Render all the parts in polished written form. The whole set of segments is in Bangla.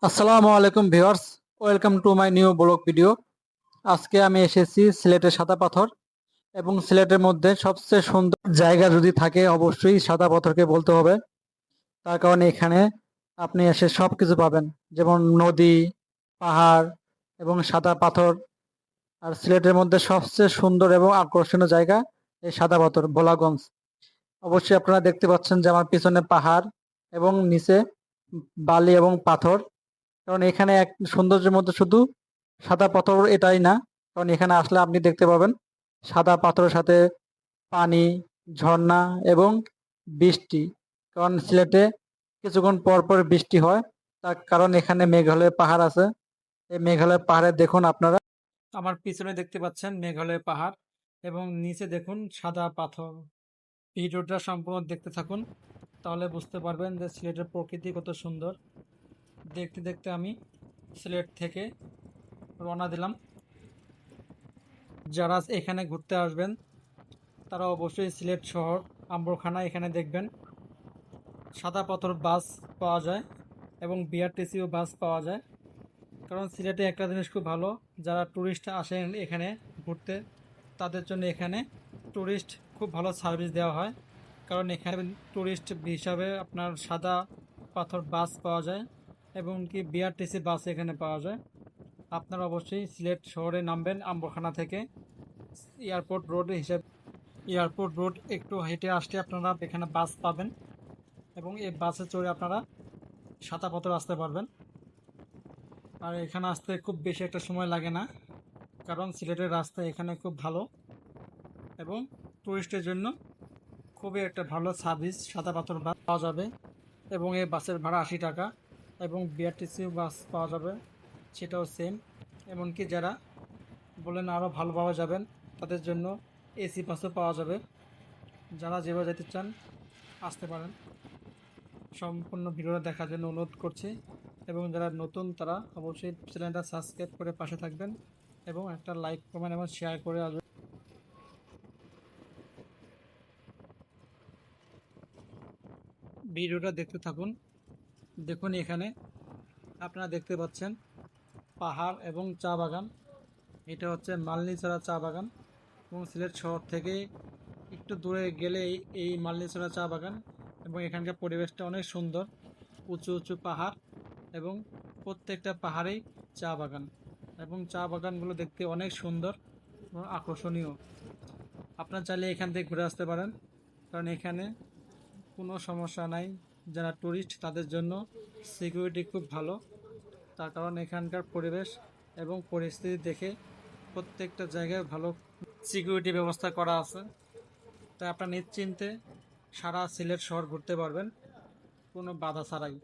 আসসালামু আলাইকুম viewers, welcome to my new blog video. আজকে আমি এসেছি সিলেটের সাদা পাথর, এবং সিলেটের মধ্যে সবচেয়ে সুন্দর জায়গা যদি থাকে অবশ্যই সাদা পাথরকে বলতে হবে। তার কারণে এখানে আপনি এসে সব কিছু পাবেন, যেমন নদী, পাহাড় এবং সাদা পাথর। আর সিলেটের মধ্যে সবচেয়ে সুন্দর এবং আকর্ষণীয় জায়গা এই সাদা পাথর ভোলাগঞ্জ। অবশ্যই আপনারা দেখতে পাচ্ছেন যে আমার পিছনে পাহাড় এবং নিচে বালি এবং পাথর। কারণ এখানে এক সৌন্দর্যের মধ্যে শুধু সাদা পাথর এটাই না, কারণ এখানে আসলে আপনি দেখতে পাবেন সাদা পাথরের সাথে পানি, ঝর্ণা এবং বৃষ্টি। কারণ সিলেটে কিছুক্ষণ পর পর বৃষ্টি হয়, তার কারণ এখানে মেঘালয় পাহাড় আছে। এই মেঘালয় পাহাড়ে দেখুন আপনারা, আমার পিছনে দেখতে পাচ্ছেন মেঘালয় পাহাড় এবং নিচে দেখুন সাদা পাথর। ভিডিওটা সম্পূর্ণ দেখতে থাকুন, তাহলে বুঝতে পারবেন যে সিলেটের প্রকৃতি কত সুন্দর। দেখতে দেখতে আমি সিলেট থেকে রওনা দিলাম। যারা এখানে ঘুরতে আসবেন তারা অবশ্যই সিলেট শহর আম্বরখানা এখানে দেখবেন। সাদা পাথর বাস পাওয়া যায় এবং বিআরটিসিও বাস পাওয়া যায়। কারণ সিলেটে একটা জিনিস খুব ভালো, যারা ট্যুরিস্ট আসেন এখানে ঘুরতে তাদের জন্য এখানে ট্যুরিস্ট খুব ভালো সার্ভিস দেওয়া হয়। কারণ এখানে ট্যুরিস্ট হিসাবে আপনার সাদা পাথর বাস পাওয়া যায় এবং কি বিআরটিসি বাস এখানে পাওয়া যায়। আপনারা অবশ্যই সিলেট শহরে নামবেন আম্বরখানা থেকে। এয়ারপোর্ট রোড হিসাবে এয়ারপোর্ট রোড একটু হেঁটে আসলে আপনারা এখানে বাস পাবেন এবং এই বাসে চড়ে আপনারা সাদা পাথর আসতে পারবেন। আর এখানে আসতে খুব বেশি একটা সময় লাগে না, কারণ সিলেটের রাস্তা এখানে খুব ভালো এবং টুরিস্টের জন্য খুবই একটা ভালো সার্ভিস সাদা পাথর বাস পাওয়া যাবে। এবং এই বাসের ভাড়া 80 টাকা এবং বিআরটিসি বাস পাওয়া যাবে, সেটাও সেম। এমনকি যারা বলেন আরও ভালোভাবে যাবেন তাদের জন্য এসি বাসও পাওয়া যাবে। যারা যেভাবে যেতে চান আসতে পারেন। সম্পূর্ণ ভিডিওটা দেখার জন্য অনুরোধ করছি, এবং যারা নতুন তারা অবশ্যই চ্যানেলটা সাবস্ক্রাইব করে পাশে থাকবেন এবং একটা লাইক কমেন্ট এবং শেয়ার করে আসবেন। ভিডিওটা দেখতে থাকুন। দেখুন এখানে আপনারা দেখতে পাচ্ছেন পাহাড় এবং চা বাগান। এটা হচ্ছে মালনীছড়া চা বাগান এবং সিলেট শহর থেকে একটু দূরে গেলেই এই মালনীছড়া চা বাগান। এবং এখানকার পরিবেশটা অনেক সুন্দর, উঁচু উঁচু পাহাড় এবং প্রত্যেকটা পাহাড়েই চা বাগান, এবং চা বাগানগুলো দেখতে অনেক সুন্দর এবং আকর্ষণীয়। আপনার চাইলে এখান থেকে ঘুরে আসতে পারেন, কারণ এখানে কোনো সমস্যা নাই। যারা ট্যুরিস্ট তাদের জন্য সিকিউরিটি খুব ভালো, তার কারণ এখানকার পরিবেশ এবং পরিস্থিতি দেখে প্রত্যেকটা জায়গায় ভালো সিকিউরিটি ব্যবস্থা করা আছে। তাই আপনার নিশ্চিন্তে সারা সিলেট শহর ঘুরতে পারবেন কোনো বাধা ছাড়াই।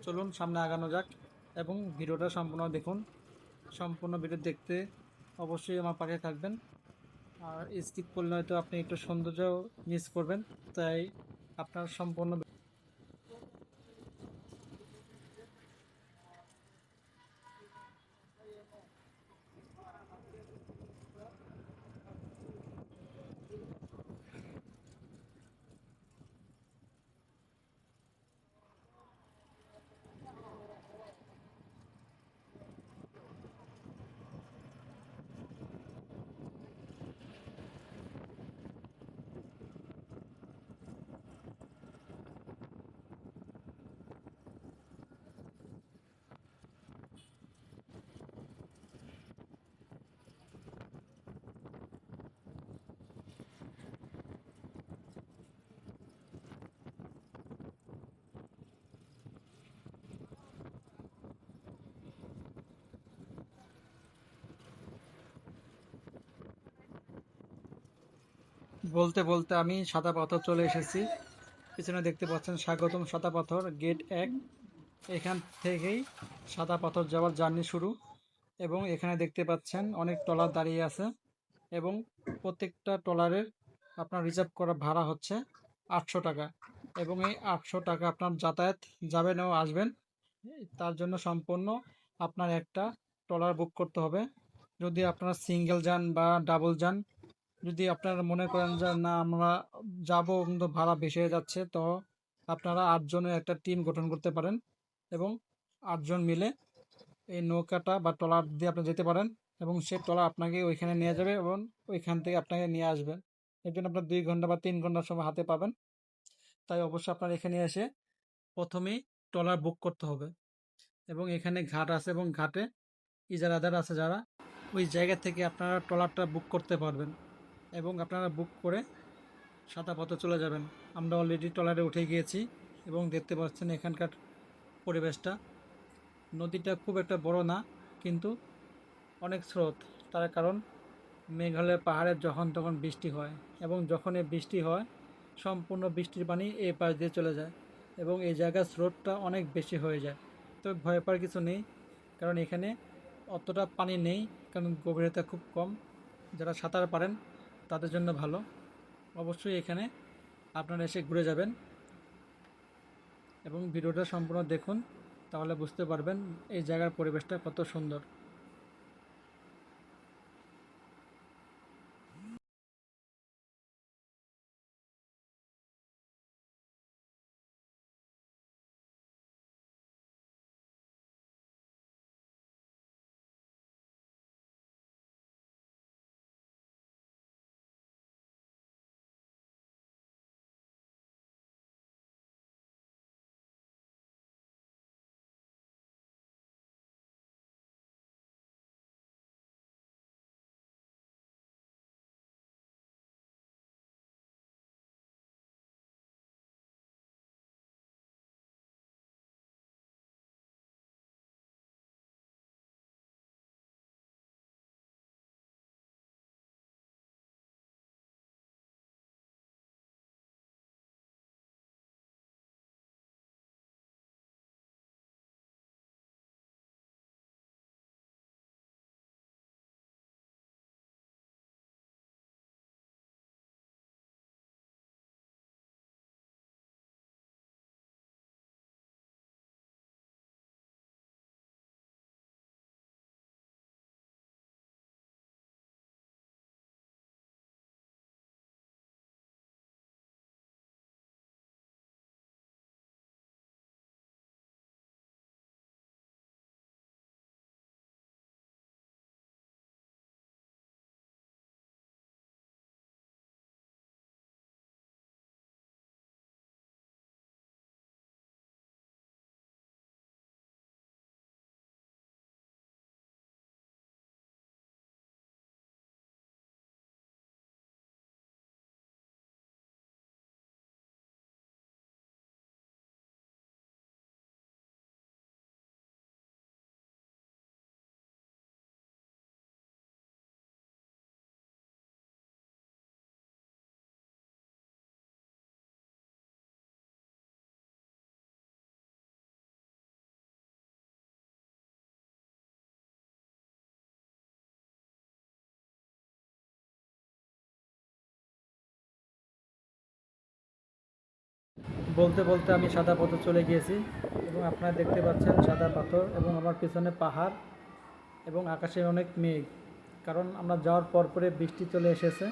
চলুন সামনে আগানো যাক এবং ভিডিওটা সম্পূর্ণ দেখুন। সম্পূর্ণ ভিডিও দেখতে অবশ্যই আমার পাশে থাকবেন, আর স্কিপ করলে হয়তো আপনি একটু সৌন্দর্য মিস করবেন। তাই আপনার সম্পূর্ণ বলতে বলতে আমি সাদা পাথর চলে এসেছি। পিছনে দেখতে পাচ্ছেন স্বাগতম সাদা পাথর গেট 1। এখান থেকেই সাদা পাথর যাওয়ার জার্নি শুরু। এবং এখানে দেখতে পাচ্ছেন অনেক ট্রলার দাঁড়িয়ে আছে, এবং প্রত্যেকটা ট্রলারের আপনার রিজার্ভ করা ভাড়া হচ্ছে 800 টাকা। এবং এই 800 টাকা আপনার যাতায়াত যাবেন ও আসবেন, তার জন্য সম্পূর্ণ আপনার একটা ট্রলার বুক করতে হবে। যদি আপনারা সিঙ্গেল যান বা ডাবল যান, যদি আপনারা মনে করেন যে না আমরা যাব কিন্তু ভাড়া বেশি হয়ে যাচ্ছে, তো আপনারা 8 জনের একটা টিম গঠন করতে পারেন এবং 8 জন মিলে এই নৌকাটা বা ট্রলার দিয়ে আপনি যেতে পারেন, এবং সে ট্রলার আপনাকে ওইখানে নিয়ে যাবে এবং ওইখান থেকে আপনাকে নিয়ে আসবে। এর জন্য আপনার 2 ঘন্টা বা 3 ঘন্টার সময় হাতে পাবেন। তাই অবশ্যই আপনার এখানে এসে প্রথমেই ট্রলার বুক করতে হবে, এবং এখানে ঘাট আছে এবং ঘাটে ইজারাদার আছে যারা, ওই জায়গা থেকে আপনারা ট্রলারটা বুক করতে পারবেন এবং আপনারা বুক করে সাদা পথে চলে যাবেন। আমরা অলরেডি ট্রলারে উঠে গিয়েছি এবং দেখতে পাচ্ছেন এখানকার পরিবেশটা। নদীটা খুব একটা বড় না, কিন্তু অনেক স্রোত। তার কারণ মেঘালয় পাহাড়ে যখন তখন বৃষ্টি হয়, এবং যখন এই বৃষ্টি হয় সম্পূর্ণ বৃষ্টির পানি এই পাশ দিয়ে চলে যায়, এবং এই জায়গার স্রোতটা অনেক বেশি হয়ে যায়। তবে ভয় পাওয়ার কিছু নেই, কারণ এখানে অতটা পানি নেই, কারণ গভীরতা খুব কম। যারা সাঁতার পারেন তাদের জন্য ভালো। অবশ্যই এখানে আপনারা এসে ঘুরে যাবেন এবং ভিডিওটা সম্পূর্ণ দেখুন, তাহলে বুঝতে পারবেন এই জায়গার পরিবেশটা কত সুন্দর। বলতে বলতে আমি সাদা পথে চলে গিয়েছি, এবং আপনারা দেখতে পাচ্ছেন সাদা পাথর এবং আমার পিছনে পাহাড় এবং আকাশে অনেক মেঘ। কারণ আমরা যাওয়ার পর পরে বৃষ্টি চলে এসেছে,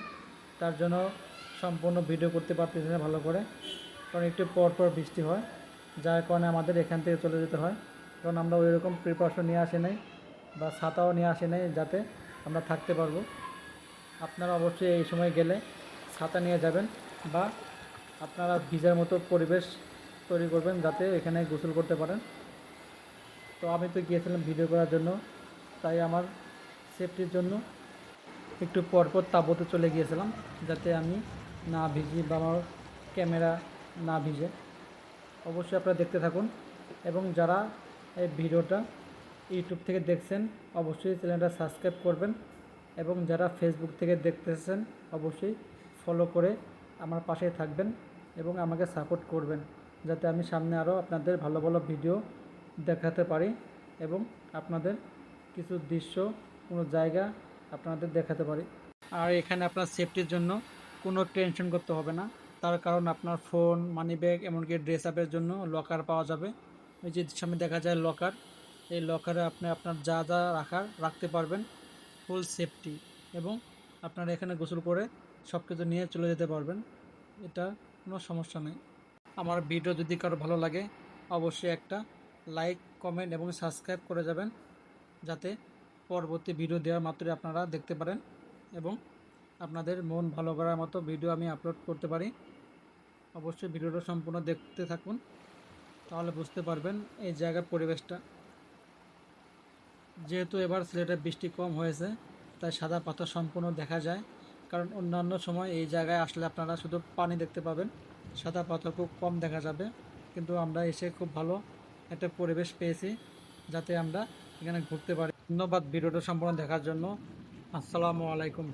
তার জন্য সম্পূর্ণ ভিডিও করতে পারতেছি না ভালো করে, কারণ একটু পর পর বৃষ্টি হয়, যার কারণে আমাদের এখান থেকে চলে যেতে হয়। কারণ আমরা ওই রকম প্রিপারেশন নিয়ে আসি নাই, বা ছাতাও নিয়ে আসি নাই যাতে আমরা থাকতে পারবো। আপনারা অবশ্যই এই সময় গেলে ছাতা নিয়ে যাবেন, বা আপনারা ভিজার মতো পরিবেশ তৈরি করবেন যাতে এখানে গোসল করতে পারেন। তো আমি তো গিয়েছিলাম ভিডিও করার জন্য, তাই আমার সেফটির জন্য একটু পরপর তাঁবুতে চলে গিয়েছিলাম, যাতে আমি না ভিজি বা আমার ক্যামেরা না ভিজে। অবশ্যই আপনারা দেখতে থাকুন, এবং যারা এই ভিডিওটা ইউটিউব থেকে দেখছেন অবশ্যই চ্যানেলটা সাবস্ক্রাইব করবেন, এবং যারা ফেসবুক থেকে দেখতেছেন অবশ্যই ফলো করে আমার পাশে থাকবেন এবং আমাকে সাপোর্ট করবেন, যাতে আমি সামনে আরও আপনাদের ভালো ভালো ভিডিও দেখাতে পারি এবং আপনাদের কিছু দৃশ্য, কোনো জায়গা আপনাদের দেখাতে পারি। আর এখানে আপনার সেফটির জন্য কোনো টেনশন করতে হবে না, তার কারণ আপনার ফোন, মানিব্যাগ, এমনকি ড্রেস আপের জন্য লকার পাওয়া যাবে। ওই যে সামনে দেখা যায় লকার, এই লকারে আপনি আপনার যা যা রাখার রাখতে পারবেন, ফুল সেফটি, এবং আপনারা এখানে গোসল করে সব কিছু নিয়ে চলে যেতে পারবেন, এটা কোনো সমস্যা নেই। আমার ভিডিও যদি কারো ভালো লাগে অবশ্যই একটা লাইক কমেন্ট এবং সাবস্ক্রাইব করে যাবেন, যাতে পরবর্তী ভিডিও দেওয়ার মাত্রই আপনারা দেখতে পারেন এবং আপনাদের মন ভালো করার মতো ভিডিও আমি আপলোড করতে পারি। অবশ্যই ভিডিওটা সম্পূর্ণ দেখতে থাকুন, তাহলে বুঝতে পারবেন এই জায়গার পরিবেশটা। যেহেতু এবার সিলেটে বৃষ্টি কম হয়েছে, তাই সাদা পাথর সম্পূর্ণ দেখা যায়। কারণ অন্যান্য সময় এই জায়গায় আসলে আপনারা শুধু পানি দেখতে পাবেন, সাদা পাথর খুব কম দেখা যাবে। কিন্তু আমরা এসে খুব ভালো একটা পরিবেশ পেয়েছি, যাতে আমরা এখানে ঘুরতে পারি। ধন্যবাদ ভিডিওটা সম্পূর্ণ দেখার জন্য। আসসালামু আলাইকুম।